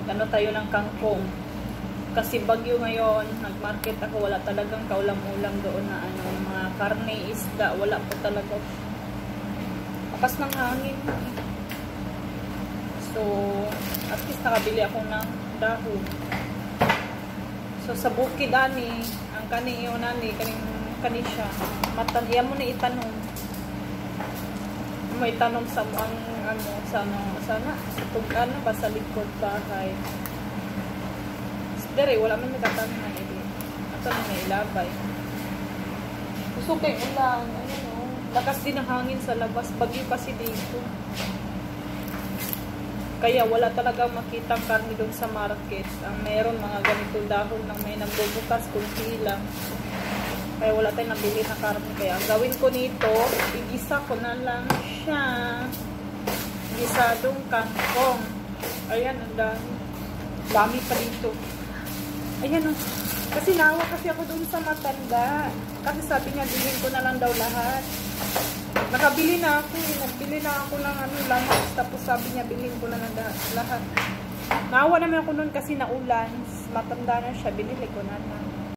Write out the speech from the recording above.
Ano tayo ng kangkong. Kasi bagyo ngayon, nag-market ako, wala talagang kaulam-ulam doon na ano, mga karne, isda, wala po talaga. Lakas ng hangin. So, at least nakabili ako ng dahon. So, sa bukid ani, ang kaning iyon ani, kaning siya. Iya mo na itanong. May tanong sa ang ano, sana ano ba sa likod bahay. Dere, wala man nagtatanong na ito. Ato na may ilabay. Gusto kayo ulan. Ayun o. Lakas din ang hangin sa labas. Bagyo kasi dito. Kaya wala talaga makita karne doon sa market. Ang meron mga ganito dahon lang may nagbubukas kunti lang. Kaya wala tayong nabili na karne. Kaya ang gawin ko nito, igisa ko na lang siya. Gisadong kangkong. Ayan, ang dami. Dami pa dito. Ayan o. Kasi nawa kasi ako dun sa matanda. Kasi sabi niya, bilhin ko na lang daw lahat. Nakabili na ako. Nagbili na ako ng ano, lahat. Tapos sabi niya, bilhin ko na lang lahat. Nawa naman ako nun kasi naulan. Matanda na siya. Binili ko na lang.